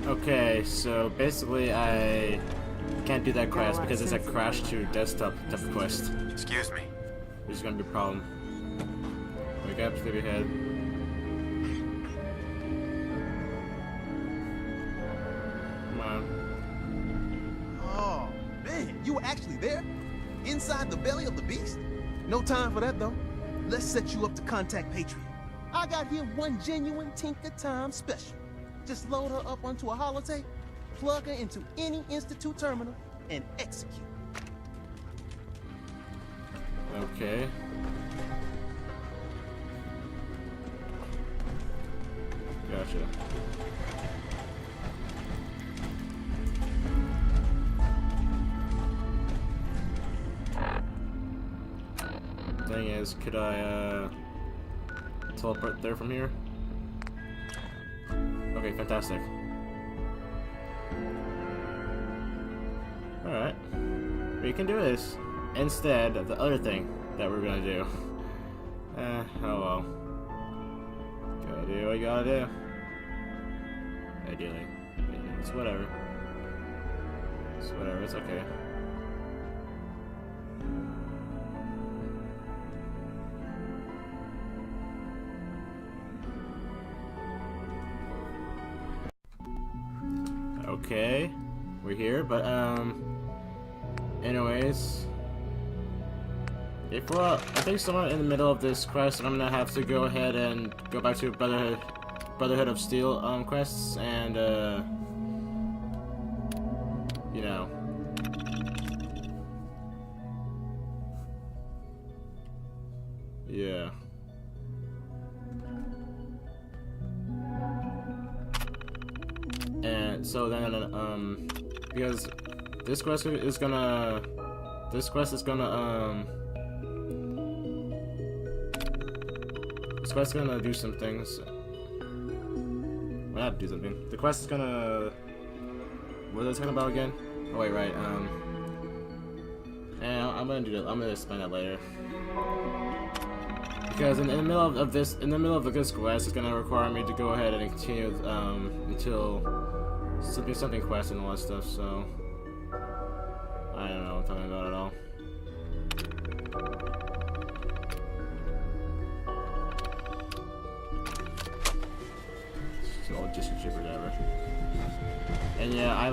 Okay, so basically I can't do that quest because it's a crash to desktop type of quest. Excuse me. There's gonna be a problem. Wake up, sleep your head. Come on. Oh, man, you were actually there? Inside the belly of the beast? No time for that, though. Let's set you up to contact Patriot. I got here one genuine Tinker Time special. Just load her up onto a holotape, plug her into any Institute terminal, and execute. Okay. Gotcha. Thing is, could I teleport there from here? Okay, fantastic. Alright. We can do this instead of the other thing that we're gonna do. Oh well. Gotta do what I gotta do. Ideally. It's whatever. It's whatever, it's okay. Okay, we're here, but anyways, if I think somewhere in the middle of this quest, I'm gonna have to go ahead and go back to Brotherhood of Steel quests, and you know, yeah. And so then, because this quest is gonna do some things. Well, not do something. The quest is gonna, what was I talking about again? Oh wait, right. And I'm gonna do that. I'm gonna explain that later. Because in the middle of this quest, it's gonna require me to go ahead and continue until something quest and all that stuff. So I don't know what I'm talking about at all. So just a chip or whatever. And yeah, I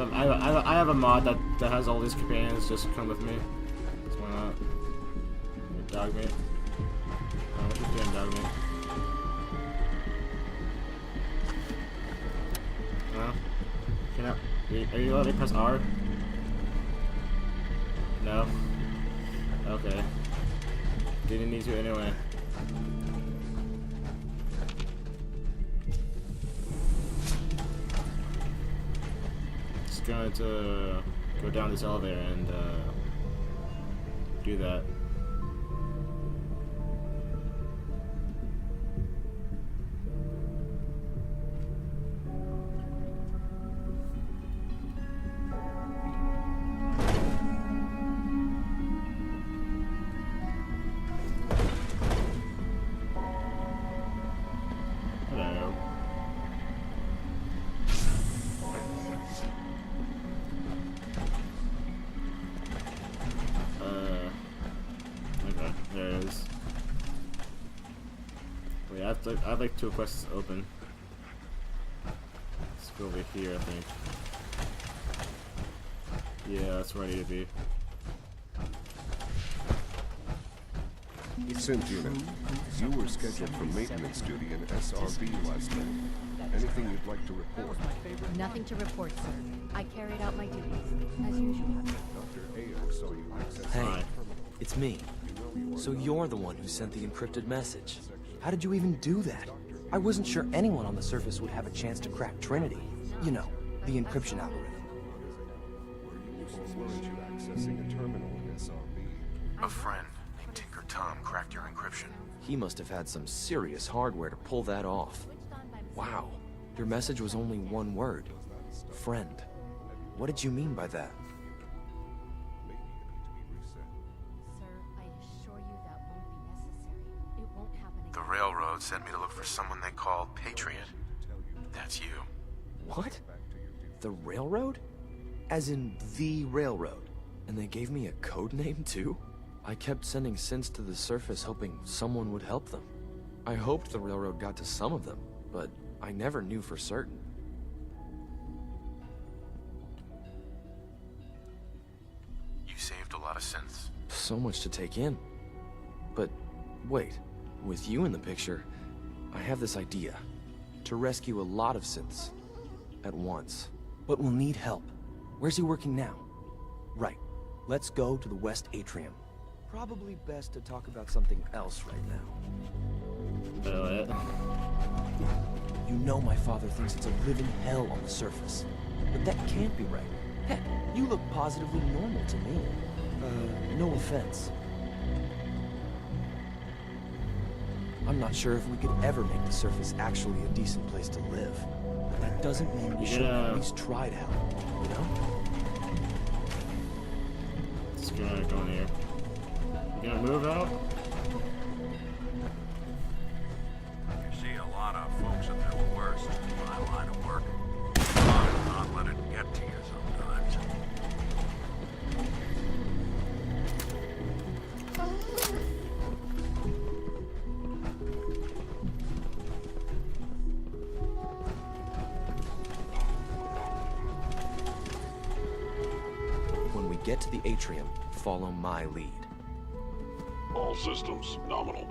have a mod that has all these companions. Just come with me. So why not? Dog meat. What you doing, dog meat? No? Are you letting me press R? No? Okay. Didn't need to anyway. Just going to go down this elevator and do that. I have like 2 quests open. Let's go over here, I think. Yeah, that's where I need to be. Cynthia, you were scheduled for maintenance duty in SRB last night. Anything you'd like to report? Nothing to report, sir. I carried out my duties, as usual. Dr. Ayer saw you access... Hey, it's me. So you're the one who sent the encrypted message. How did you even do that? I wasn't sure anyone on the surface would have a chance to crack Trinity. You know, the encryption algorithm. Weren't you accessing a terminal in SRB? A friend named Tinker Tom cracked your encryption. He must have had some serious hardware to pull that off. Wow, your message was only one word. Friend. What did you mean by that? The railroad sent me to look for someone they call Patriot. That's you. What? The railroad? As in the railroad. And they gave me a code name too? I kept sending synths to the surface hoping someone would help them. I hoped the railroad got to some of them, but I never knew for certain. You saved a lot of synths. So much to take in. But wait, with you in the picture, I have this idea. To rescue a lot of synths at once. But we'll need help. Where's he working now? Right. Let's go to the West Atrium. Probably best to talk about something else right now. You know my father thinks it's a living hell on the surface. But that can't be right. Heck, you look positively normal to me. No offense. I'm not sure if we could ever make the surface actually a decent place to live. But that doesn't mean we shouldn't at least try to help, you know? Just gonna go in here. You gonna move out? You see a lot of folks at their worst in my line of work. I'll not let it get to you sometimes. When we get to the atrium, follow my lead. All systems nominal.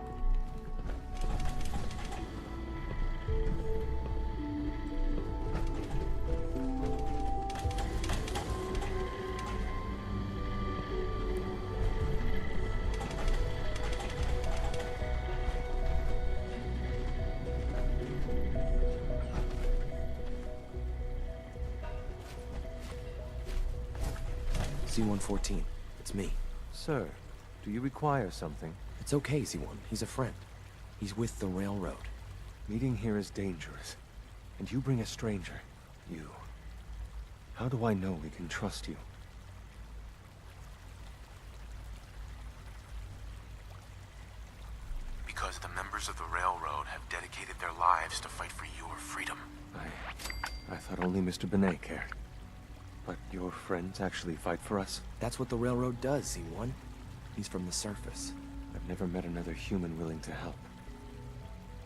C-114, it's me. Sir, do you require something? It's okay, Z1. He's a friend. He's with the railroad. Meeting here is dangerous. And you bring a stranger. You. How do I know we can trust you? Because the members of the railroad have dedicated their lives to fight for your freedom. I thought only Mr. Benet cared. But your friends actually fight for us? That's what the railroad does, Z1. He's from the surface. I've never met another human willing to help.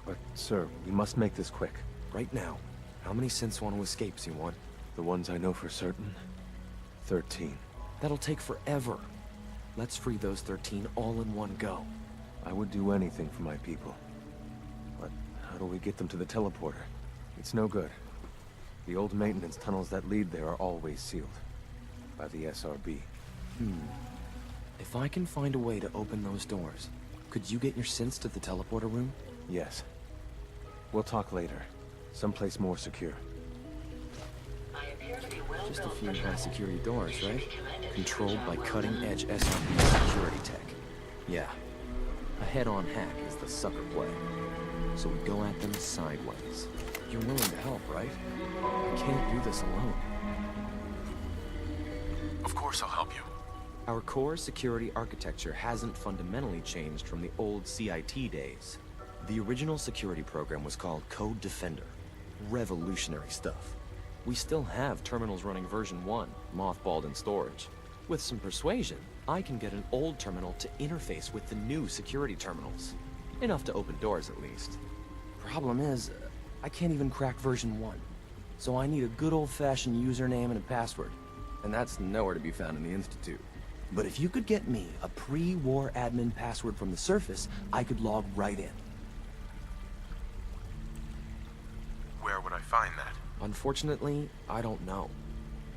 But, sir, we must make this quick. Right now, how many synths want to escape, Z1? The ones I know for certain? 13. That'll take forever. Let's free those 13 all in one go. I would do anything for my people. But how do we get them to the teleporter? It's no good. The old maintenance tunnels that lead there are always sealed. By the SRB. If I can find a way to open those doors, could you get your synths to the teleporter room? Yes. We'll talk later. Someplace more secure. Just a few high-security doors, right? Controlled by cutting-edge SRB security tech. Yeah. A head-on hack is the sucker play. So we go at them sideways. You're willing to help, right? I can't do this alone. Of course I'll help you. Our core security architecture hasn't fundamentally changed from the old CIT days. The original security program was called Code Defender. Revolutionary stuff. We still have terminals running version 1, mothballed in storage. With some persuasion, I can get an old terminal to interface with the new security terminals. Enough to open doors, at least. Problem is, I can't even crack version 1. So I need a good old-fashioned username and a password. And that's nowhere to be found in the Institute. But if you could get me a pre-war admin password from the surface, I could log right in. Where would I find that? Unfortunately, I don't know.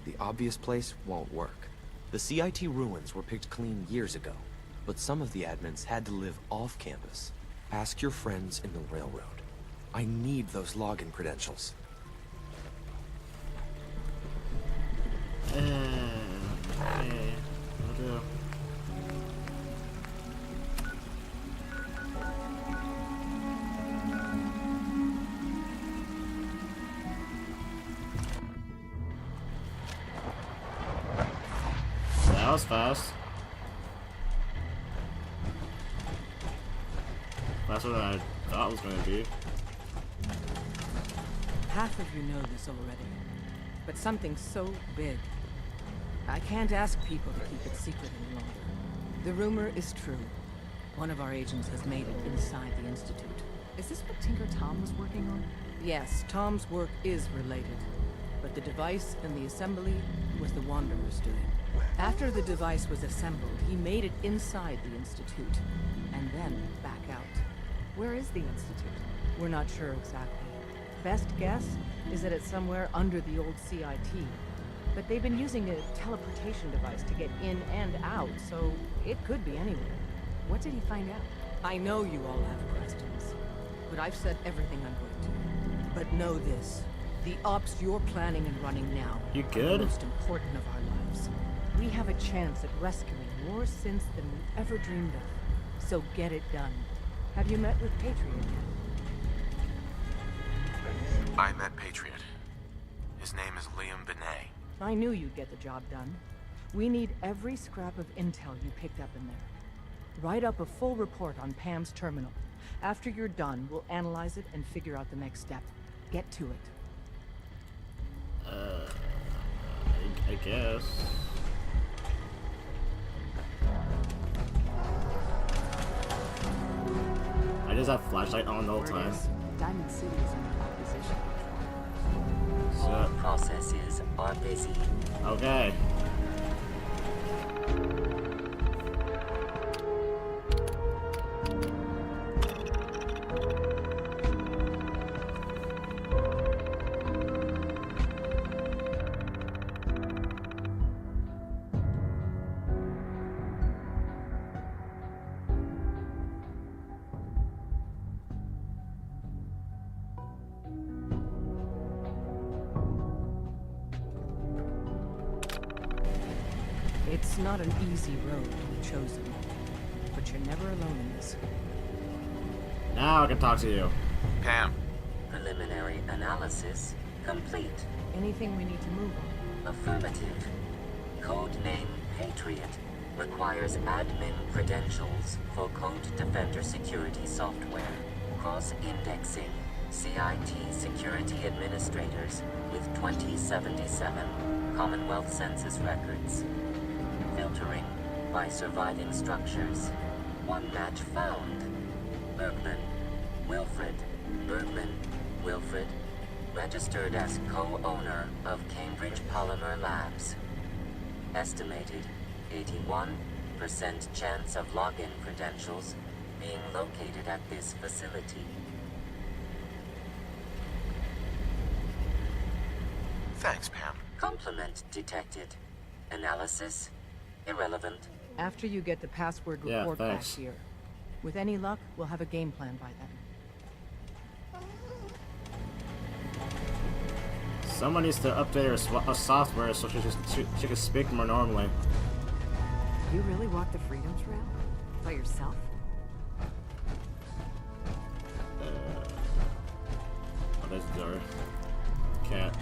The obvious place won't work. The CIT ruins were picked clean years ago, but some of the admins had to live off campus. Ask your friends in the railroad. I need those login credentials. Okay. Will do. That was fast. That's what I thought it was going to be. Half of you know this already. but something so big. I can't ask people to keep it secret any longer. The rumor is true. One of our agents has made it inside the Institute. Is this what Tinker Tom was working on? Yes, Tom's work is related, but the device and the assembly was the Wanderer's doing. After the device was assembled, he made it inside the Institute, and then back out. Where is the Institute? We're not sure exactly. Best guess is that it's somewhere under the old CIT. But they've been using a teleportation device to get in and out, so it could be anywhere. What did he find out? I know you all have questions, but I've said everything I'm going to. But know this, the ops you're planning and running now You are good? the most important of our lives. We have a chance at rescuing more synths than we ever dreamed of. So get it done. Have you met with Patriot yet? I met Patriot. His name is Liam Benet. I knew you'd get the job done. We need every scrap of intel you picked up in there. Write up a full report on Pam's terminal. After you're done, we'll analyze it and figure out the next step. Get to it. I guess. I just have flashlight on the whole time. Diamond City is under opposition control. So, Processes are busy. okay. It's not an easy road you've chosen, but you're never alone in this. Now I can talk to you. Pam. Preliminary analysis complete. Anything we need to move on? Affirmative. Codename Patriot requires admin credentials for Code Defender security software. Cross-indexing CIT security administrators with 2077 Commonwealth Census records. Filtering by surviving structures. One match found. Bergman, Wilfred. Bergman, Wilfred. Registered as co-owner of Cambridge Polymer Labs. Estimated 81% chance of login credentials being located at this facility. Thanks, Pam. Complement detected. Analysis irrelevant. After you get the password Yeah, report back thanks. here. With any luck, we'll have a game plan by then. Someone needs to update her software so she can speak more normally. You really walked the Freedom Trail? By yourself? Oh, there's the door. Cat.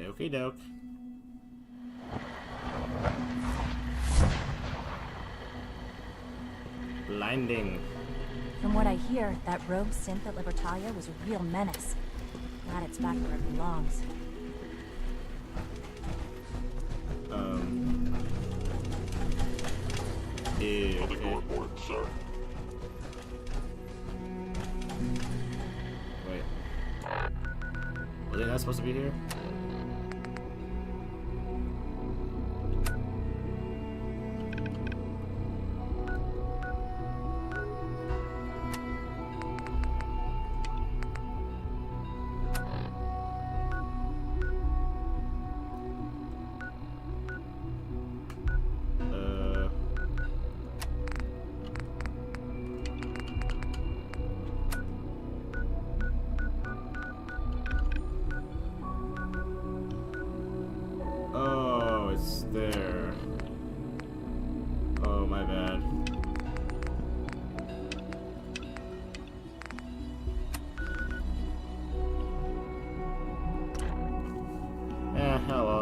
Okie doke. Blinding. From what I hear, that rogue synth at Libertalia was a real menace. Glad it's back where it belongs. Yeah, Nothing to okay. report, sir. Wait. Was it not supposed to be here?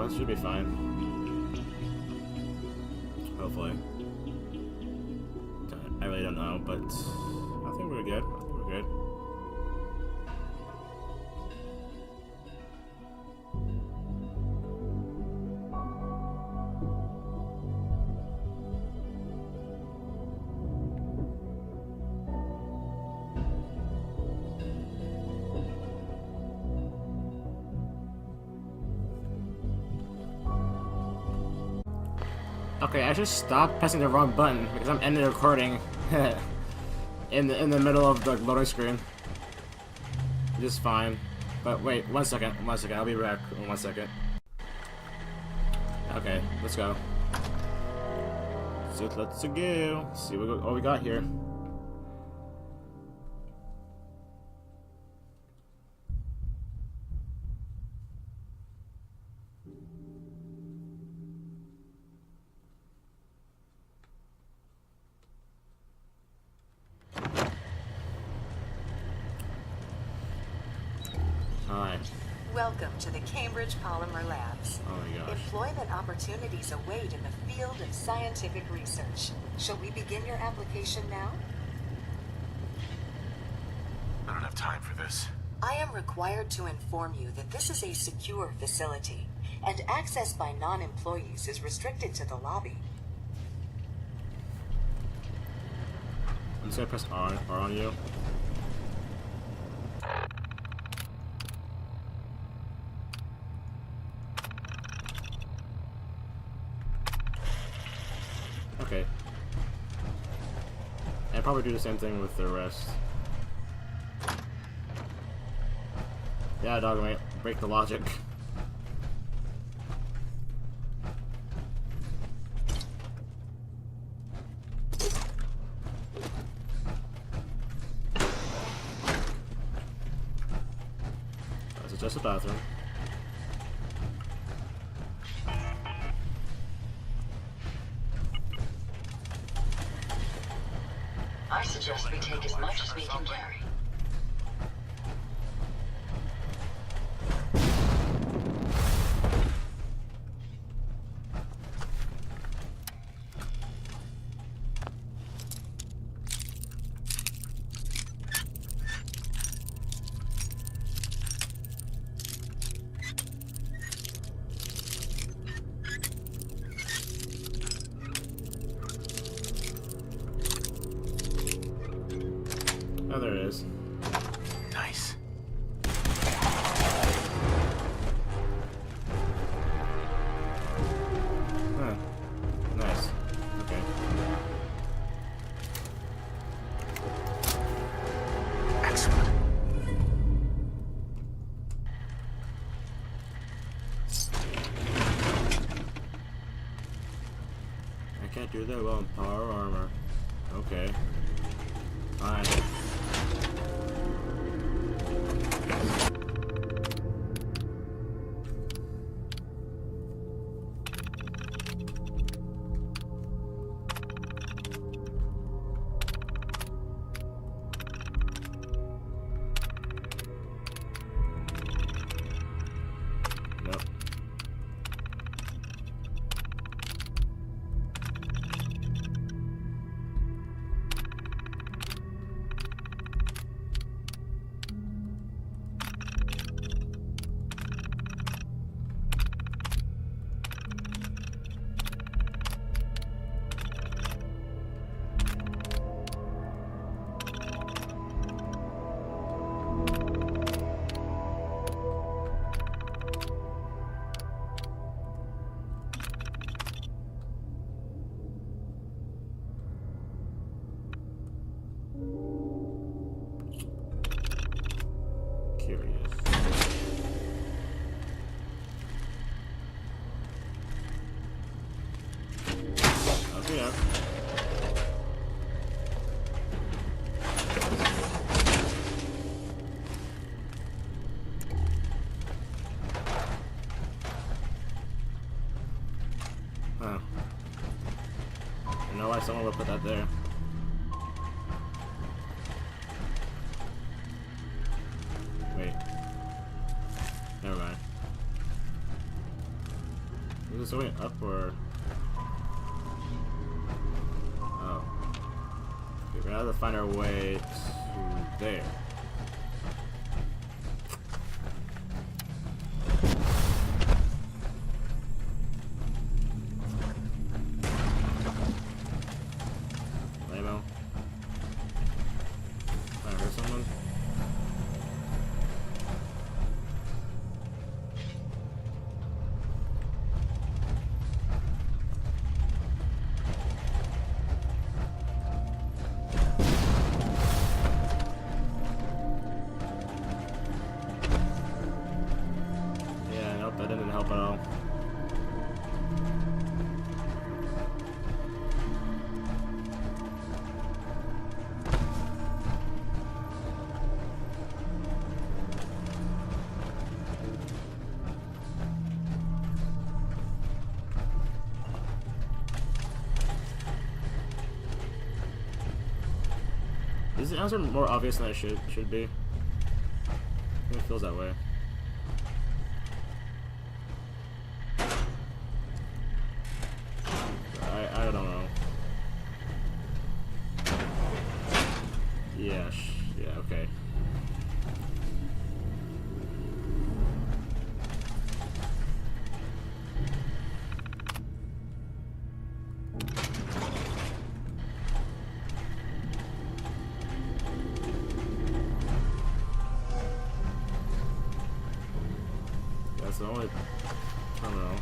it should be fine. Hopefully. I really don't know, but I think we're good. I think we're good. Okay, I just stopped pressing the wrong button because I'm ending the recording in the middle of the loading screen. Just fine. But wait, one second, I'll be back in 1 second. Okay, let's go. So let's go. See what we got here. Hi. Welcome to the Cambridge Polymer Labs. Oh my gosh. Employment opportunities await in the field of scientific research. Shall we begin your application now? I don't have time for this. I am required to inform you that this is a secure facility, and access by non-employees is restricted to the lobby. I'm just gonna press R on you. Okay. I'd probably do the same thing with the rest. Yeah, dog, mate. Break the logic. This is just a bathroom. I suggest we take as much as we can carry. Oh, there it is. Nice. Huh. Nice. Okay. Excellent. I can't do that well in power armor. Okay. Fine. Nope. Curious. Okay, yeah. Huh. I know why someone would put that there. Wait. Never mind. this going up or? Oh. Okay, we're gonna have to find our way to there. Lamo. Trying to hurt someone. That didn't help at all. These answers are more obvious than I should be. It feels that way. I don't know. Yeah, okay. That's the only terminal.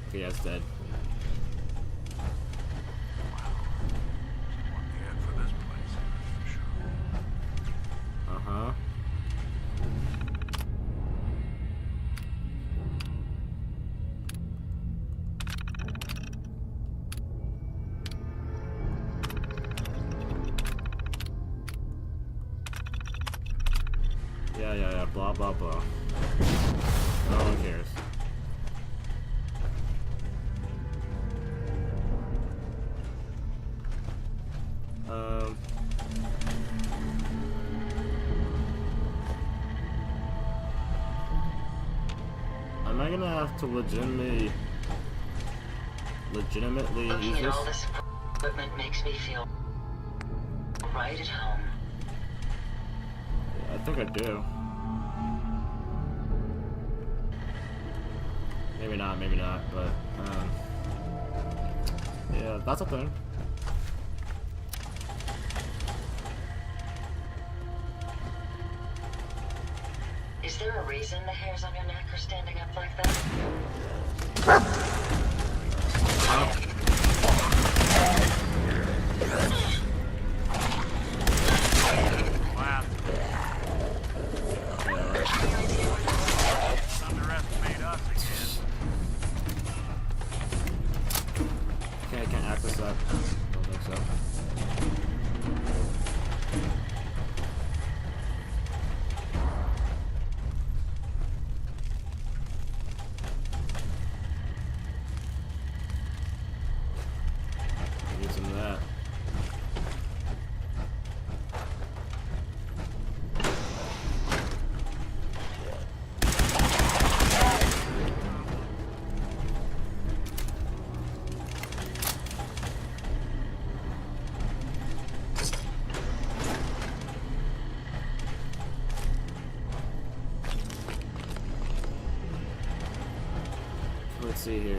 Okay, yeah, it's dead. Uh-huh. Yeah, blah, blah, blah. No one cares. Am I gonna have to legitimately use this? All this equipment makes me feel right at home. Yeah, I think I do. Maybe not, but yeah, that's a thing. Is there a reason the hairs on your neck are standing up like that? Underestimate us again. Okay, I can't access that. Don't think so. Need some of that. Let's see here.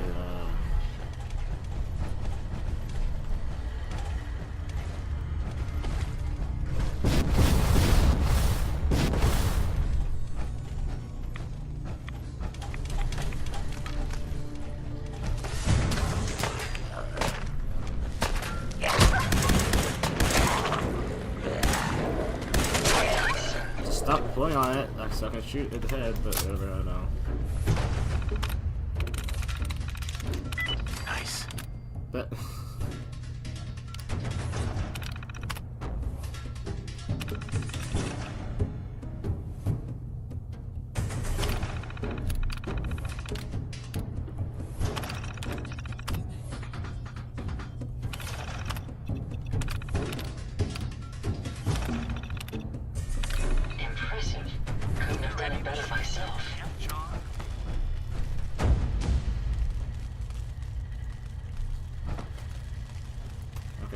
Stop pulling on it. I'm so I can shoot at the head, but whatever, I don't know. Nice. But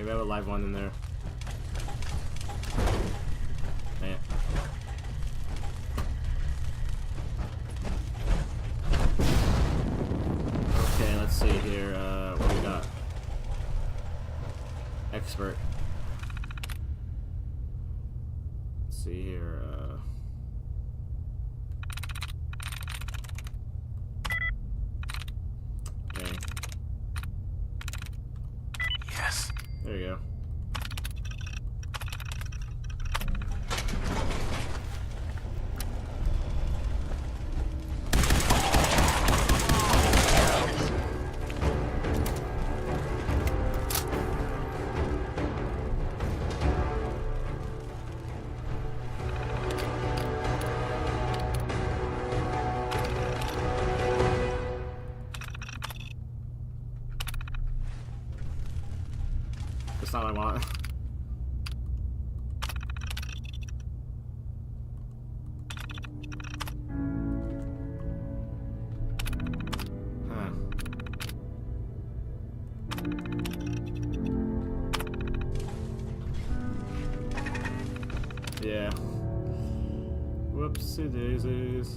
we have a live one in there. Man. Okay, let's see here. What we got? Expert. Let's see here. Okay. Yes. There you go. That's not what I want. Huh. Yeah. Whoopsie daisies.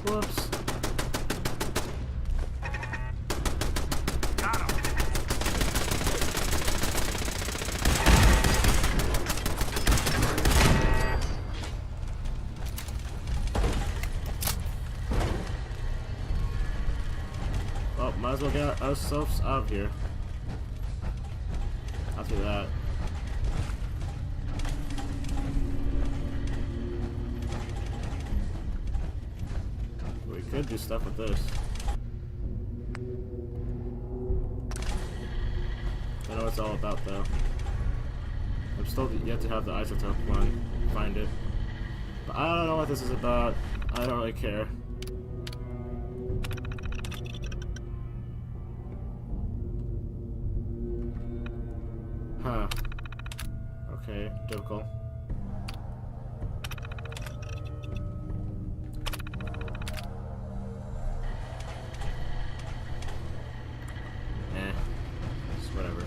Whoops. Well, might as well get ourselves out of here. After that. We could do stuff with this. I know what it's all about though. I'm still yet to have the isotope one. Find it. But I don't know what this is about. I don't really care. Huh. Okay, difficult. Just whatever.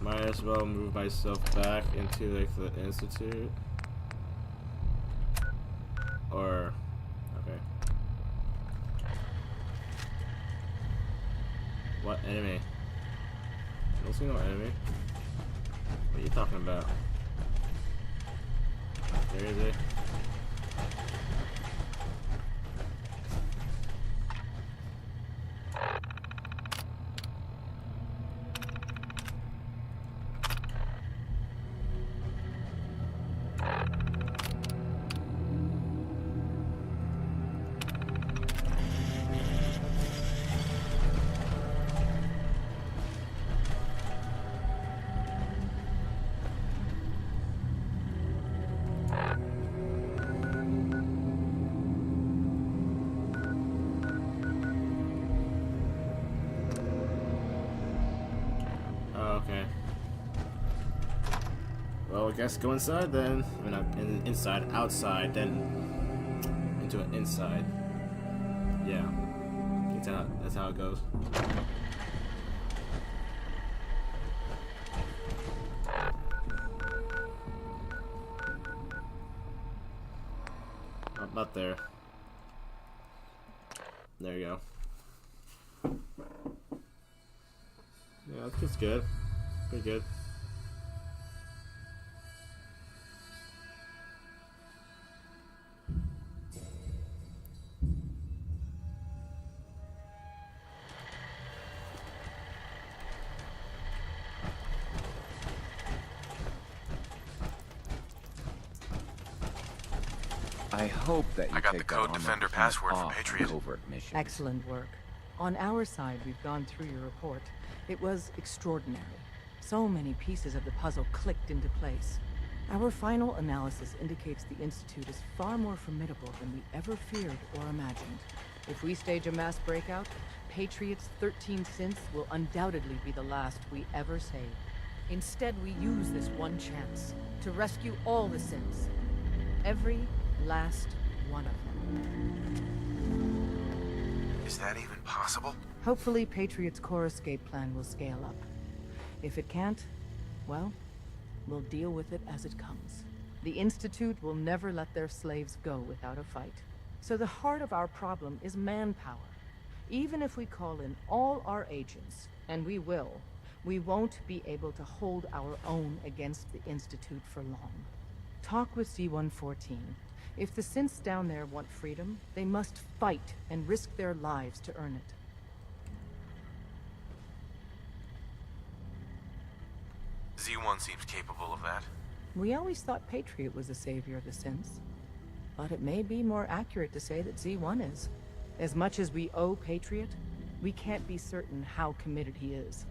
Might as well move myself back into like the institute. Or okay. What enemy? I don't see no enemy. What are you talking about? Where is it? Okay. Well, I guess go inside then. I mean, not inside, outside, then into an inside. Yeah. That's how it goes. About there. There you go. Yeah, that's good. Pretty good. I hope that you I got take the Code that armor Defender kind of password from off Patriot. covert missions. Excellent work. On our side, we've gone through your report. It was extraordinary. So many pieces of the puzzle clicked into place. Our final analysis indicates the Institute is far more formidable than we ever feared or imagined. If we stage a mass breakout, Patriot's 13 synths will undoubtedly be the last we ever save. Instead, we use this one chance to rescue all the synths. Every last one of them. Is that even possible? Hopefully, Patriot's core escape plan will scale up. If it can't, well, we'll deal with it as it comes. The Institute will never let their slaves go without a fight. So the heart of our problem is manpower. Even if we call in all our agents, and we will, we won't be able to hold our own against the Institute for long. Talk with C-114. If the synths down there want freedom, they must fight and risk their lives to earn it. Z1 seems capable of that. We always thought Patriot was the savior of the synths. But it may be more accurate to say that Z1 is. As much as we owe Patriot, we can't be certain how committed he is.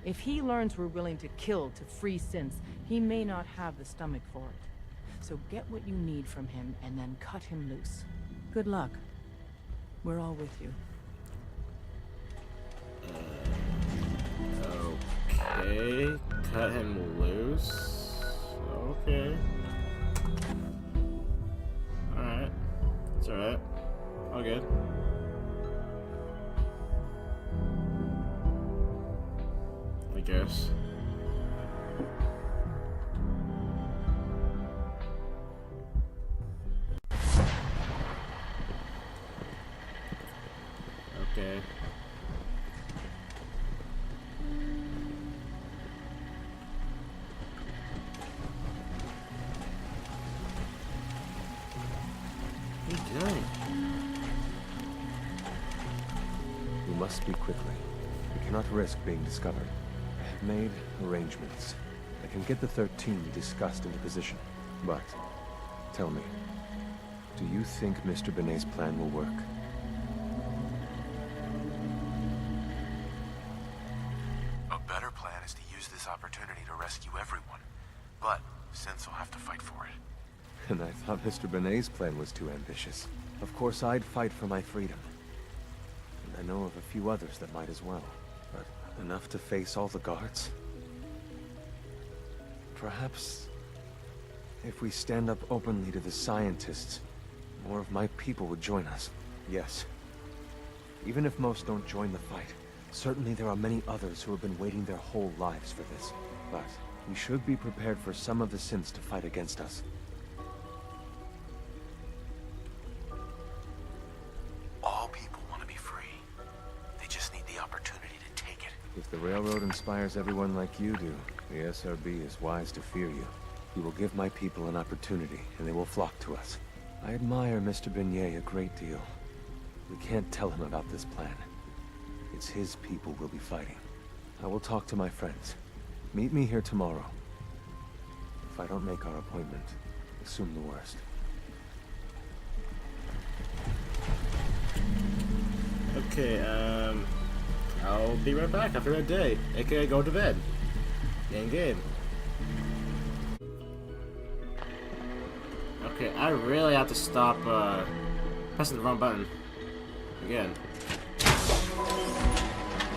If he learns we're willing to kill to free synths, he may not have the stomach for it. So get what you need from him and then cut him loose. Good luck. We're all with you. Okay, cut him loose. Okay. Alright. It's alright. All good. I guess. Okay. What are you doing? We must speak quickly. We cannot risk being discovered. I have made arrangements. I can get the 13 discussed into position. But, tell me, do you think Mr. Benet's plan will work? A better plan is to use this opportunity to rescue everyone. But synths will have to fight for it. And I thought Mr. Benet's plan was too ambitious. Of course, I'd fight for my freedom. And I know of a few others that might as well. But enough to face all the guards? Perhaps if we stand up openly to the scientists, more of my people would join us. Yes. Even if most don't join the fight, certainly there are many others who have been waiting their whole lives for this. But we should be prepared for some of the synths to fight against us. All people want to be free. They just need the opportunity to take it. If the Railroad inspires everyone like you do, the SRB is wise to fear you. You will give my people an opportunity, and they will flock to us. I admire Mr. Benet a great deal. We can't tell him about this plan. It's his people we'll be fighting. I will talk to my friends. Meet me here tomorrow. If I don't make our appointment, assume the worst. Okay, I'll be right back after a day, aka go to bed. Game. Okay, I really have to stop pressing the wrong button again.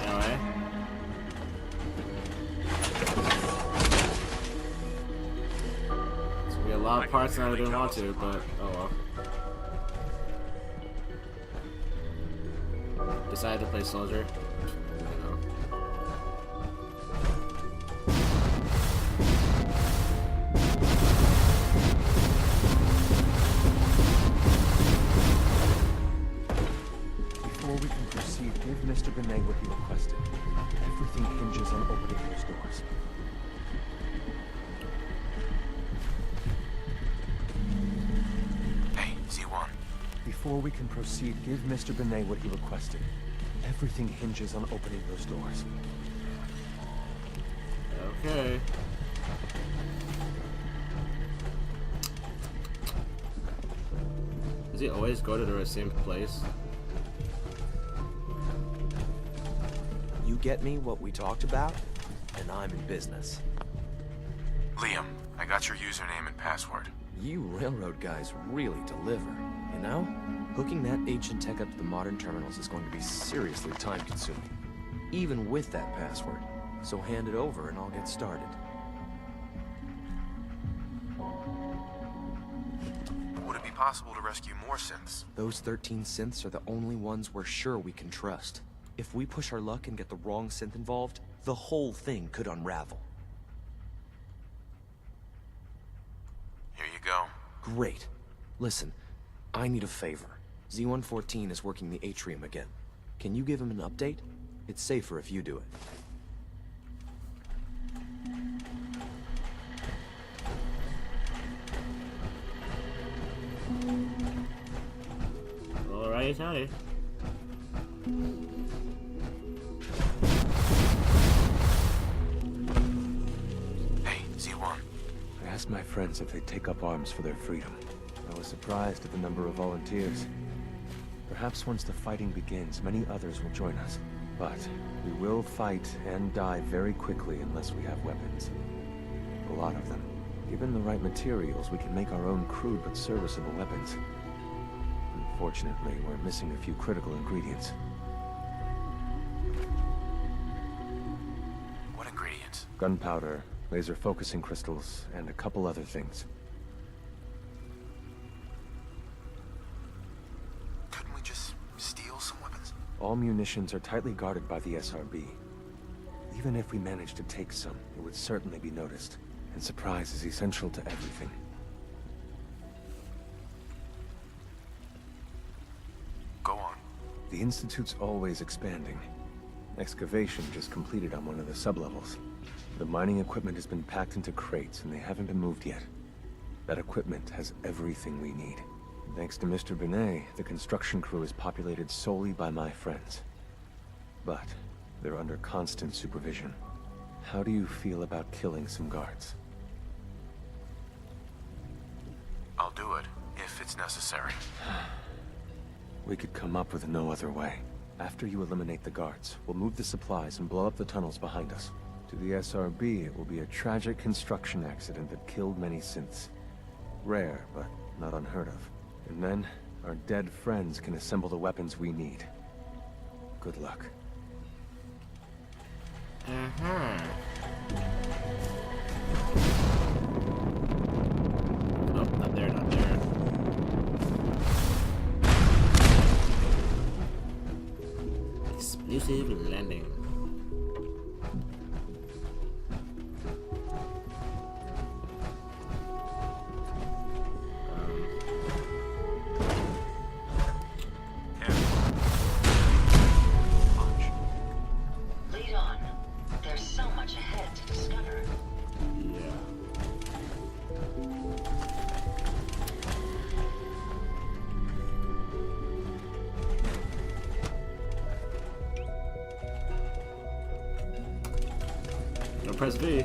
Anyway. It's gonna be a lot of parts that I didn't want to, but oh well. Decided to play soldier. You know. Before we can proceed, give Mr. Benet what he requested. Everything hinges on opening those doors. Hey, Z1. Before we can proceed, give Mr. Benet what he requested. Everything hinges on opening those doors. Okay. Does he always go to the same place? You get me what we talked about, and I'm in business. Liam, I got your username and password. You railroad guys really deliver, you know? Hooking that ancient tech up to the modern terminals is going to be seriously time-consuming, even with that password. So hand it over and I'll get started. Would it be possible to rescue more synths? Those 13 synths are the only ones we're sure we can trust. If we push our luck and get the wrong synth involved, the whole thing could unravel. Here you go. Great. Listen, I need a favor. Z-114 is working the atrium again. Can you give him an update? It's safer if you do it. Alright, hi. Hey, Z1. I asked my friends if they'd take up arms for their freedom. I was surprised at the number of volunteers. Perhaps once the fighting begins, many others will join us. But we will fight and die very quickly unless we have weapons. A lot of them. Given the right materials, we can make our own crude but serviceable weapons. Unfortunately, we're missing a few critical ingredients. What ingredients? Gunpowder, laser focusing crystals, and a couple other things. Couldn't we just steal some weapons? All munitions are tightly guarded by the SRB. Even if we managed to take some, it would certainly be noticed. And surprise is essential to everything. Go on. The Institute's always expanding. Excavation just completed on one of the sublevels. The mining equipment has been packed into crates and they haven't been moved yet. That equipment has everything we need. Thanks to Mr. Binet, the construction crew is populated solely by my friends. But they're under constant supervision. How do you feel about killing some guards? I'll do it, if it's necessary. We could come up with no other way. After you eliminate the guards, we'll move the supplies and blow up the tunnels behind us. To the SRB, it will be a tragic construction accident that killed many synths. Rare, but not unheard of. And then, our dead friends can assemble the weapons we need. Good luck. Nope, not there, not there. Explosive landing. Lead on. There's so much ahead to discover. Yeah. Don't press V.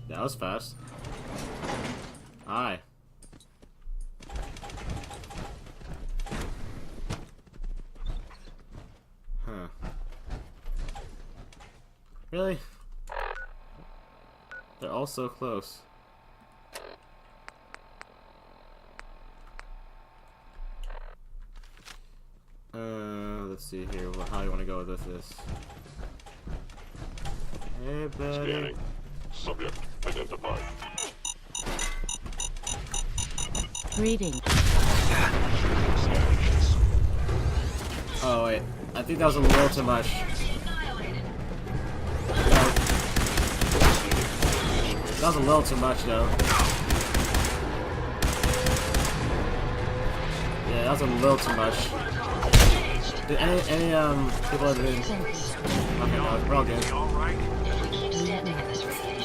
That was fast. Hi. Huh. Really? They're all so close. Let's see here. How do you want to go with this? Hey, buddy. Scanning. Subject identified. Greetings. Oh wait, I think that was a little too much. That was a little too much though. Yeah, that was a little too much. Did any people have been... Okay, no, we're all good.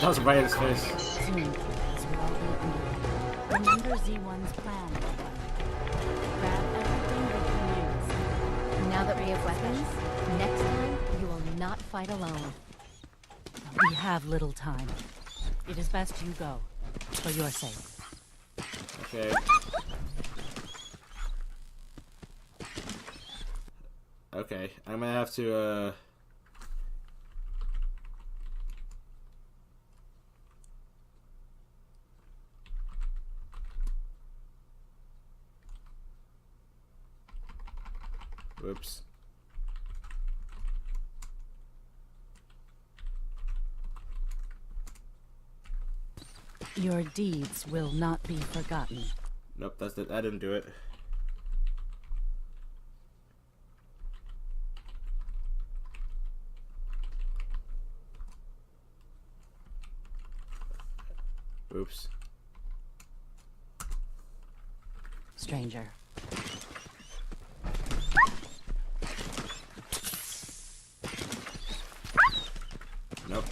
That was right in his face. Remember Z1's plan. Now that we have weapons, next time you will not fight alone. We have little time. It is best you go, for your sake. Okay. Okay, I'm gonna have to, Whoops. Your deeds will not be forgotten. Nope, that's it. I didn't do it. Oops. Stranger. Nope.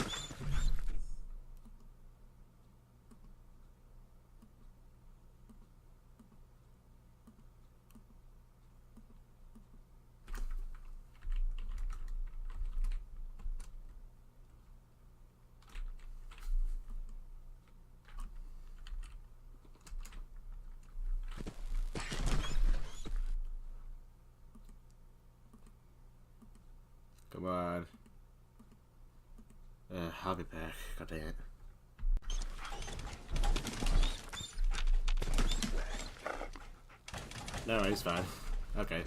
Come on. I'll be back. God dang it. No, he's fine. Okay.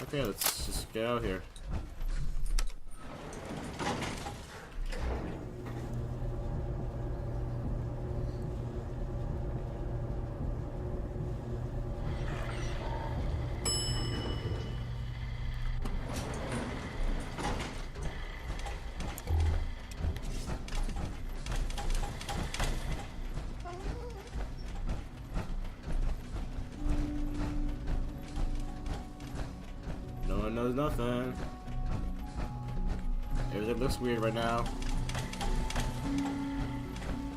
Okay, let's just get out here. No one knows nothing. Everything looks weird right now.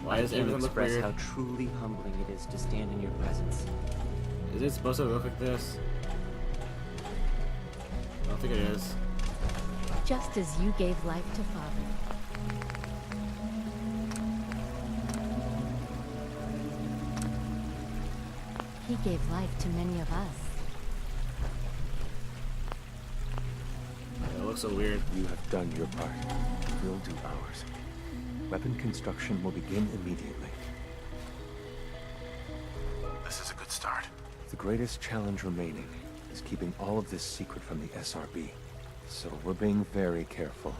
Why does everything look weird? How truly humbling it is to stand in your presence. Is it supposed to look like this? I don't think it is. Just as you gave life to Father. He gave life to many of us. It looks so weird. You have done your part. We'll do ours. Weapon construction will begin immediately. This is a good start. The greatest challenge remaining is keeping all of this secret from the SRB. So we're being very careful,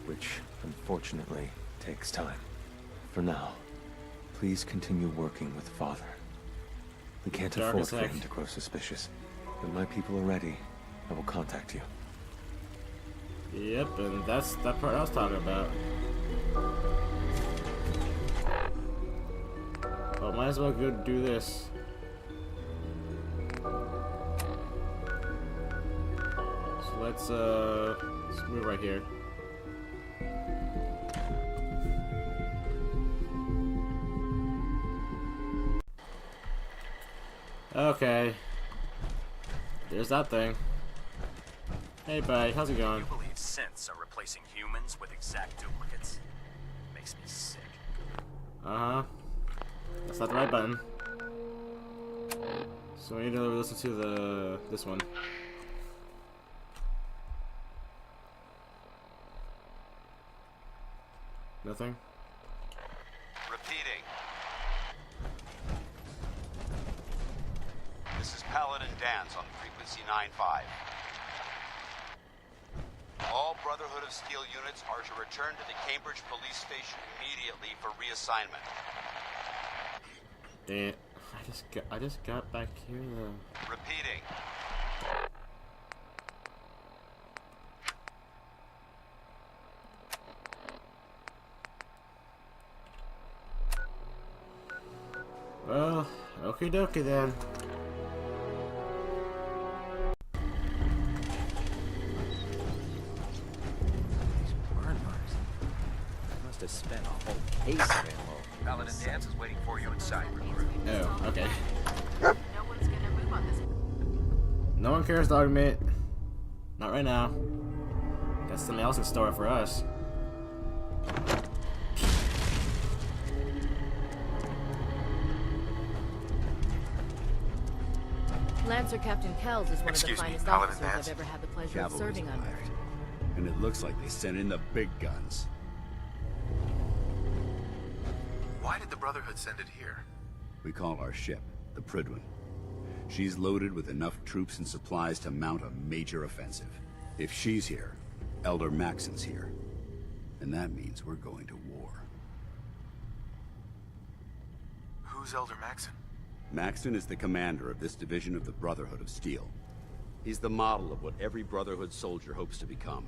which, unfortunately, takes time. For now, please continue working with Father. We can't afford for him to grow suspicious. When my people are ready, I will contact you. Yep, and that's that part I was talking about. Well, might as well go do this. So let's move right here. Okay. There's that thing. Hey, buddy, how's it going? You believe synths are replacing humans with exact duplicates? Makes me sick. Uh-huh. That's not the right button. So we need to listen to this one. Nothing? Repeating. This is Paladin Dan's on frequency 9-5. All Brotherhood of Steel units are to return to the Cambridge Police Station immediately for reassignment. Damn, I just got back here though. Repeating. Well, okie dokie then. to spend a whole case of ammo. Paladin Dance is waiting for you inside, recruit. Oh, okay. No one's gonna move on this. No one cares, dog mate. Not right now. Got something else in store for us. Lancer Captain Kells is one Excuse of the me, finest Paladin officers Dance? I've ever had the pleasure of Cavalry's serving under. arrived. And it looks like they sent in the big guns. Why did the Brotherhood send it here? We call our ship the Prydwen. She's loaded with enough troops and supplies to mount a major offensive. If she's here, Elder Maxon's here. And that means we're going to war. Who's Elder Maxon? Maxon is the commander of this division of the Brotherhood of Steel. He's the model of what every Brotherhood soldier hopes to become.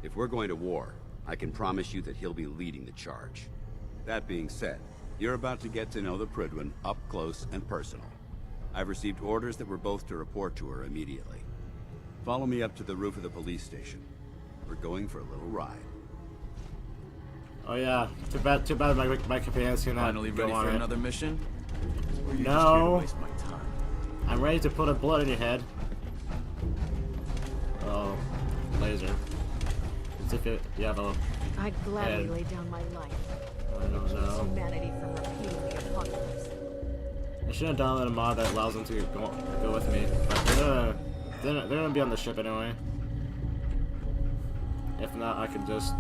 If we're going to war, I can promise you that he'll be leading the charge. That being said, you're about to get to know the Prydwen up close and personal. I've received orders that we're both to report to her immediately. Follow me up to the roof of the police station. We're going for a little ride. Oh yeah, too bad my companions cannot Finally go ready on for it. another mission? Or you just here to No, waste my time? I'm ready to put a bullet in your head. Oh, laser. As if you have a I'd gladly head. lay down my life. I don't Keeps know. humanity from repeating the apocalypse. I should have downloaded a mod that allows them to go with me, but they're gonna be on the ship anyway. If not, I could just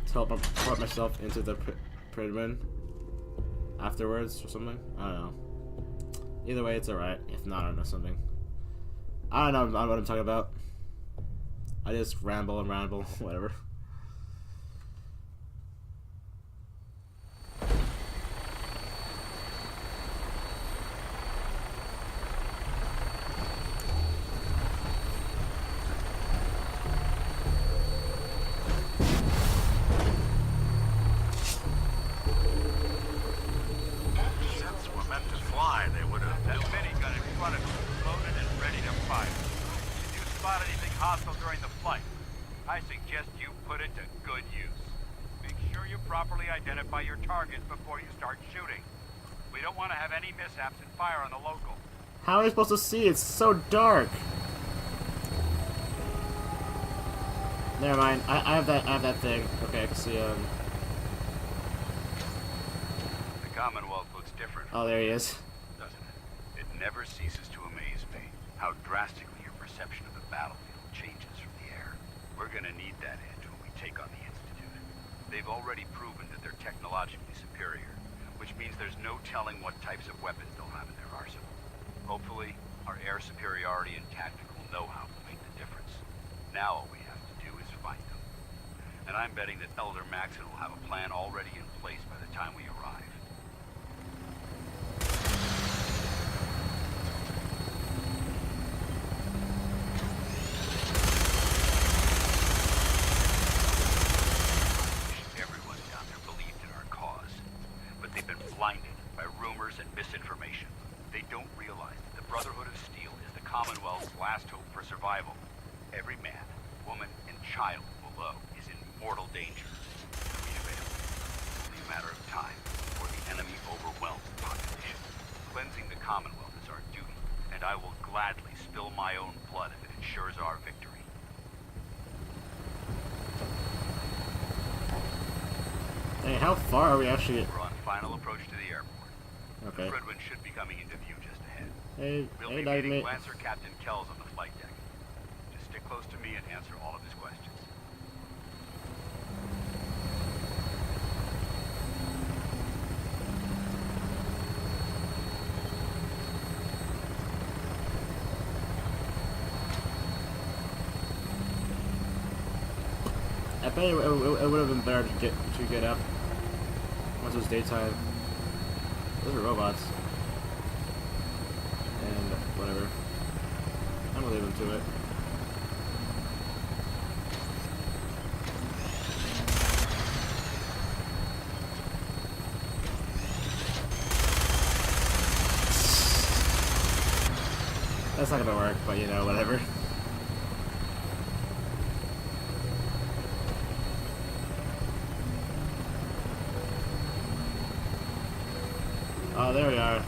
teleport myself into the Prydwen afterwards or something. I don't know. Either way, it's alright. If not, I don't know something. I don't know what I'm talking about. I just ramble and ramble, whatever. Since we're meant to fly, they would have... That minigun in front of you, loaded and ready to fire. If you spot anything hostile during the flight, I suggest you put it to good use. Make sure you properly identify your targets before you start shooting. We don't want to have any mishaps and fire on the local. How are you supposed to see? It's so dark. Never mind. I have that thing. Okay, I can see The Commonwealth looks different. Oh, there he is. Doesn't it? It never ceases to amaze me how drastically your perception of the battlefield changes from the air. We're gonna need that edge when we take on the Institute. They've already proven that they're technologically superior, which means there's no telling what types of weapons they'll have in their arsenal. Hopefully, our air superiority and tactical know-how will make the difference. Now all we have to do is find them. And I'm betting that Elder Maxon will have a plan already in place by the time we arrive. Everyone down there believed in our cause, but they've been blinded by rumors and misinformation. They don't realize that the Brotherhood of Steel is the Commonwealth's last hope for survival. Every man, woman, and child below is in mortal danger. It's only a matter of time before the enemy overwhelms the population. Cleansing the Commonwealth is our duty, and I will gladly spill my own blood if it ensures our victory. Hey, how far are we actually? We're on final approach to the airport. Okay. The Prydwen should be coming into view just ahead. Hey, We'll hey, be dog meeting mate. Lancer Captain Kells on the flight deck. Just stick close to me and answer all of his questions. I bet it would have been better to get up once it was daytime. Those are robots. And whatever. I'm gonna leave them to it. That's not gonna work, but you know, whatever. Oh, there we are.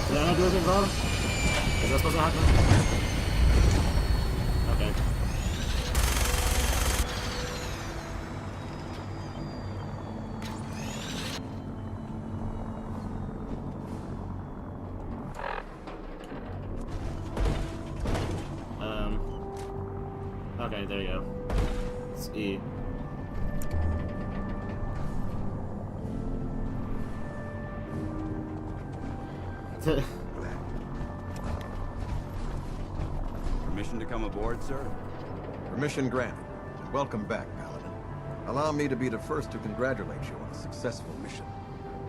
Did I not do anything wrong? Is that supposed to happen? Okay. Okay, there you go. It's E. Permission to come aboard, sir? Permission granted. Welcome back, Paladin. Allow me to be the first to congratulate you on a successful mission.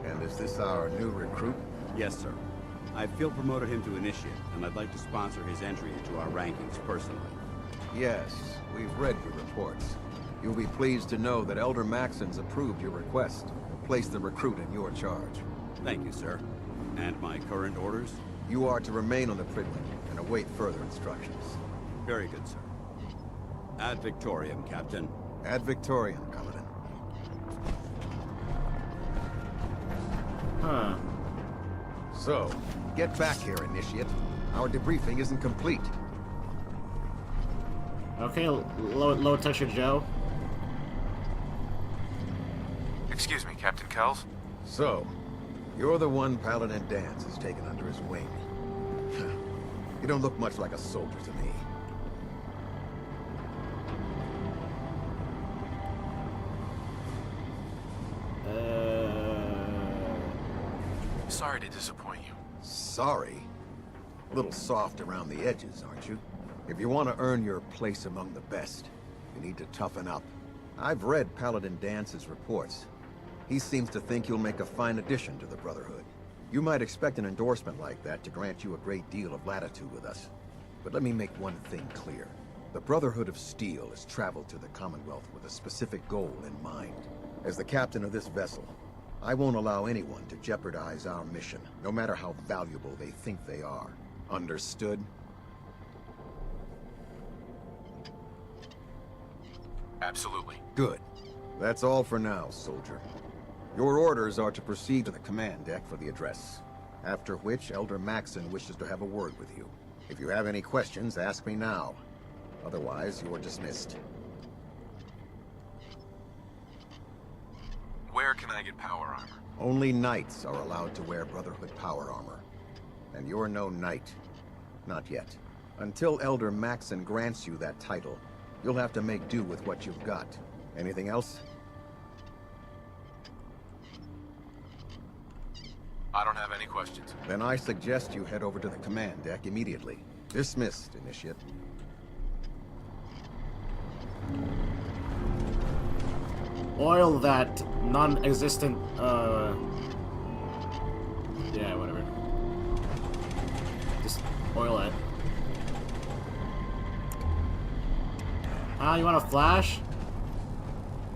And is this our new recruit? Yes, sir. I feel promoted him to initiate, and I'd like to sponsor his entry into our rankings personally. Yes, we've read your reports. You'll be pleased to know that Elder Maxon's approved your request to place the recruit in your charge. Thank you, sir. And my current orders? You are to remain on the Prydwen and await further instructions. Very good, sir. Ad Victoriam, Captain. Ad Victoriam, Paladin. Huh. So, get back here, Initiate. Our debriefing isn't complete. Okay, low texture Joe. Excuse me, Captain Kells? So, you're the one Paladin Danse has taken under his wing. You don't look much like a soldier to me. Sorry to disappoint you. Sorry? A little soft around the edges, aren't you? If you want to earn your place among the best, you need to toughen up. I've read Paladin Dance's reports. He seems to think you'll make a fine addition to the Brotherhood. You might expect an endorsement like that to grant you a great deal of latitude with us. But let me make one thing clear. The Brotherhood of Steel has traveled to the Commonwealth with a specific goal in mind. As the captain of this vessel, I won't allow anyone to jeopardize our mission, no matter how valuable they think they are. Understood? Absolutely. Good. That's all for now, soldier. Your orders are to proceed to the command deck for the address, after which Elder Maxon wishes to have a word with you. If you have any questions, ask me now. Otherwise, you're dismissed. Where can I get power armor? Only knights are allowed to wear Brotherhood power armor. And you're no knight. Not yet. Until Elder Maxon grants you that title, you'll have to make do with what you've got. Anything else? I don't have any questions. Then I suggest you head over to the command deck immediately. Dismissed, Initiate. Oil that non-existent, yeah, whatever. Just oil it. Ah, you want a flash?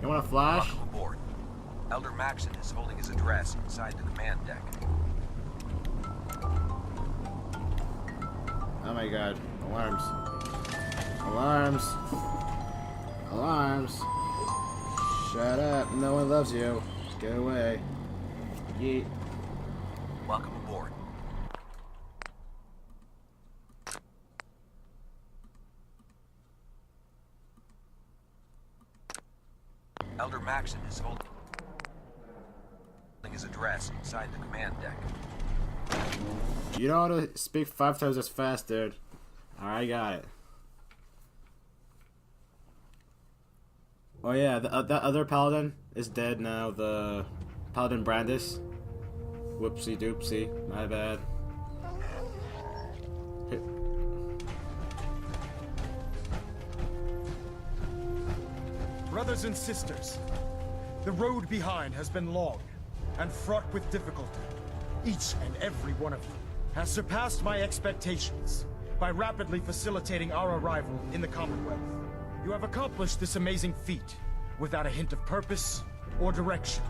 You want a flash? Welcome aboard. Elder Maxon is holding his address inside the command deck. Oh my god. Alarms. Alarms. Alarms. Shut up. No one loves you. Just get away. Yeet. Welcome aboard. Elder Maxon is holding his address inside the command deck. You don't want to speak 5 times as fast, dude. Alright, got it. Oh yeah, that other paladin is dead now, the Paladin Brandis. Whoopsie doopsie, my bad. Brothers and sisters, the road behind has been long and fraught with difficulty. Each and every one of you has surpassed my expectations by rapidly facilitating our arrival in the Commonwealth. You have accomplished this amazing feat without a hint of purpose or direction.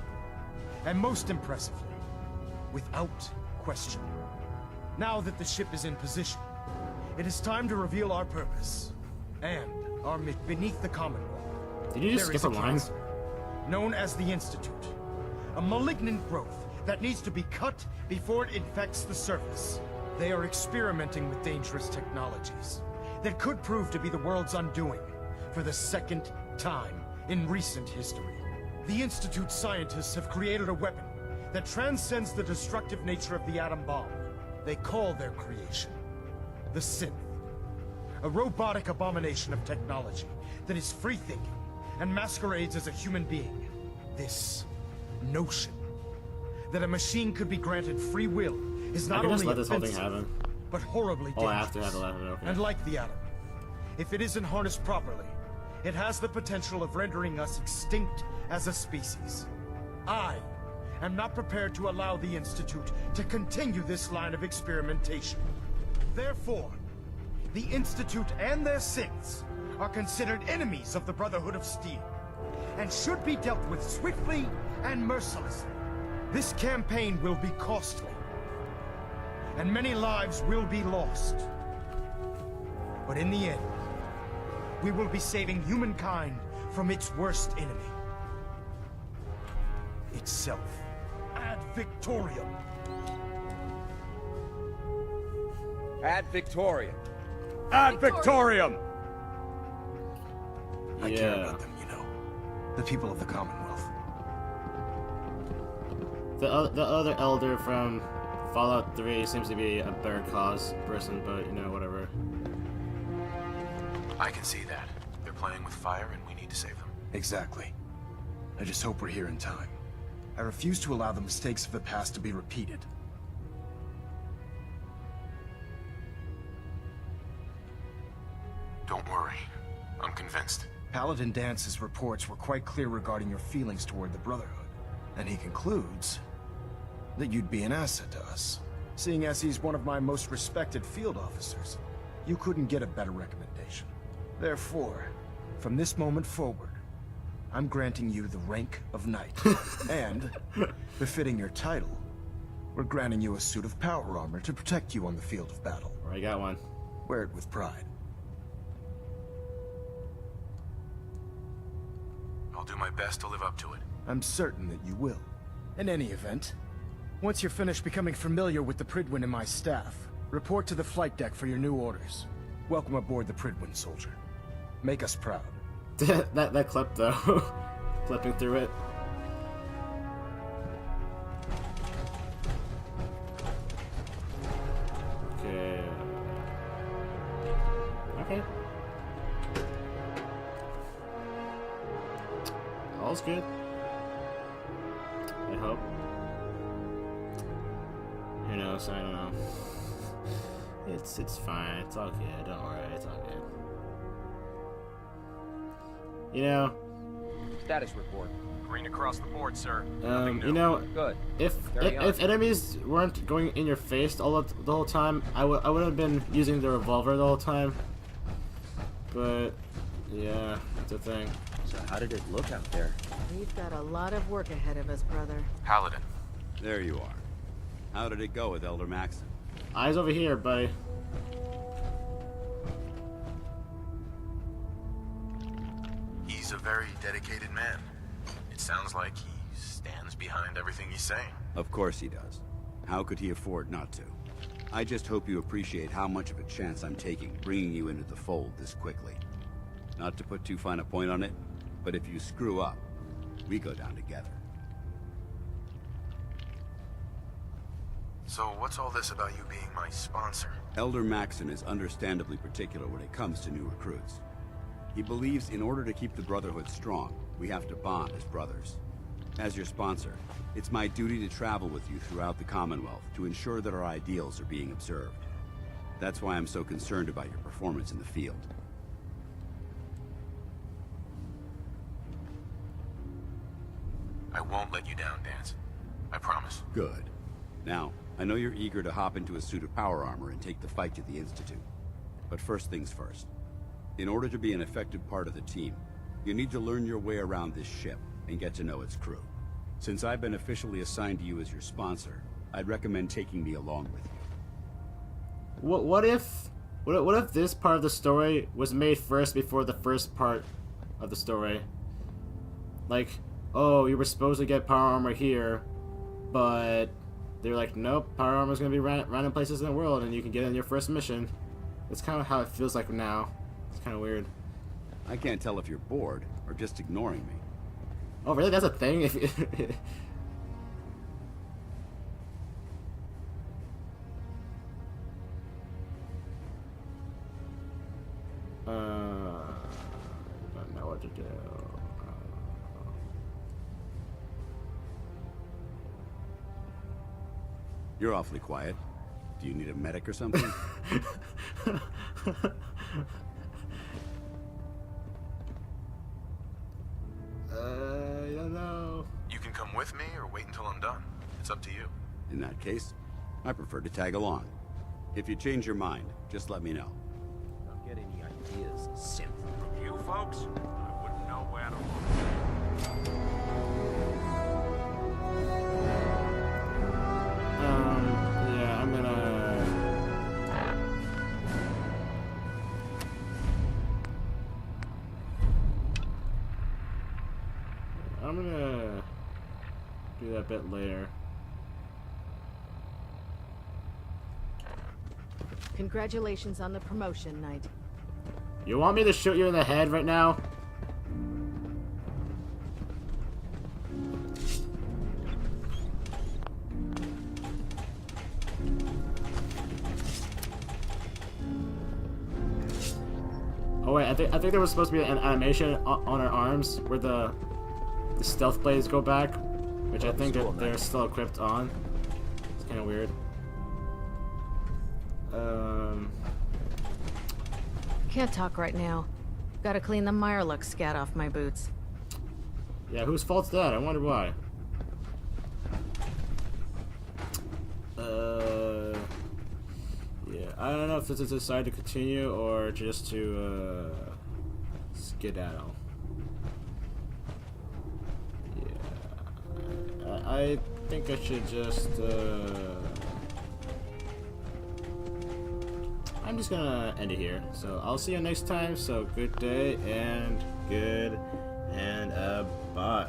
And most impressively, without question. Now that the ship is in position, it is time to reveal our purpose and our mission. Beneath the Commonwealth, did you just skip a line? Known as the Institute. A malignant growth that needs to be cut before it infects the surface. They are experimenting with dangerous technologies that could prove to be the world's undoing for the second time in recent history. The Institute scientists have created a weapon that transcends the destructive nature of the atom bomb. They call their creation the Synth. A robotic abomination of technology that is free-thinking and masquerades as a human being. This notion that a machine could be granted free will is not only offensive, but horribly dangerous. Oh, I have to have the level, okay. And like the atom, if it isn't harnessed properly, it has the potential of rendering us extinct as a species. I am not prepared to allow the Institute to continue this line of experimentation. Therefore, the Institute and their synths are considered enemies of the Brotherhood of Steel, and should be dealt with swiftly and mercilessly. This campaign will be costly, and many lives will be lost. But in the end, we will be saving humankind from its worst enemy. Itself. Ad Victorium. Ad Victorium. Ad Victorium! Yeah. I care about them, you know. The people of the Commonwealth. The other elder from Fallout 3 seems to be a better cause person, but you know, whatever. I can see that. They're playing with fire and we need to save them. Exactly. I just hope we're here in time. I refuse to allow the mistakes of the past to be repeated. Don't worry. I'm convinced. Paladin Dance's reports were quite clear regarding your feelings toward the Brotherhood. And he concludes that you'd be an asset to us. Seeing as he's one of my most respected field officers, you couldn't get a better recommendation. Therefore, from this moment forward, I'm granting you the rank of Knight. And, befitting your title, we're granting you a suit of power armor to protect you on the field of battle. I got one. Wear it with pride. I'll do my best to live up to it. I'm certain that you will. In any event, once you're finished becoming familiar with the Prydwen and my staff, report to the flight deck for your new orders. Welcome aboard the Prydwen, soldier. Make us proud. that clip though. Flipping through it. Okay. Okay. All's good. I hope. Who knows? I don't know. It's fine. It's all good. Don't worry. It's all good. You know. Status report. Green across the board, sir. You know, good. If enemies weren't going in your face the whole time, I would have been using the revolver the whole time. But yeah, it's a thing. So how did it look out there? We've got a lot of work ahead of us, brother. Paladin. There you are. How did it go with Elder Maxon? Eyes over here, buddy. He's a very dedicated man. It sounds like he stands behind everything he's saying. Of course he does. How could he afford not to? I just hope you appreciate how much of a chance I'm taking bringing you into the fold this quickly. Not to put too fine a point on it, but if you screw up, we go down together. So what's all this about you being my sponsor? Elder Maxon is understandably particular when it comes to new recruits. He believes in order to keep the Brotherhood strong, we have to bond as brothers. As your sponsor, it's my duty to travel with you throughout the Commonwealth to ensure that our ideals are being observed. That's why I'm so concerned about your performance in the field. I won't let you down, Danse. I promise. Good. Now, I know you're eager to hop into a suit of power armor and take the fight to the Institute. But first things first. In order to be an effective part of the team, you need to learn your way around this ship and get to know its crew. Since I've been officially assigned to you as your sponsor, I'd recommend taking me along with you. What if this part of the story was made first before the first part of the story? Like, oh, you were supposed to get power armor here, but they're like, nope, power armor is going to be random places in the world, and you can get in your first mission. That's kind of how it feels like now. It's kind of weird. I can't tell if you're bored or just ignoring me. Oh, really? That's a thing? If I don't know what to do. You're awfully quiet. Do you need a medic or something? I don't know. You can come with me or wait until I'm done. It's up to you. In that case, I prefer to tag along. If you change your mind, just let me know. Don't get any ideas, synth. From you folks, I wouldn't know where to look. Yeah, I'm gonna... do that a bit later. Congratulations on the promotion, Knight. You want me to shoot you in the head right now? Oh wait, I think there was supposed to be an animation on our arms where the stealth blades go back, which I think that they're still equipped on. It's kind of weird. Can't talk right now. Gotta clean the Mirelux scat off my boots. Yeah, whose fault's that? I wonder why. Yeah, I don't know if this is decide to continue or just to skedaddle. Yeah, I think I should just. I'm just gonna end it here. So I'll see you next time. So good day and bye.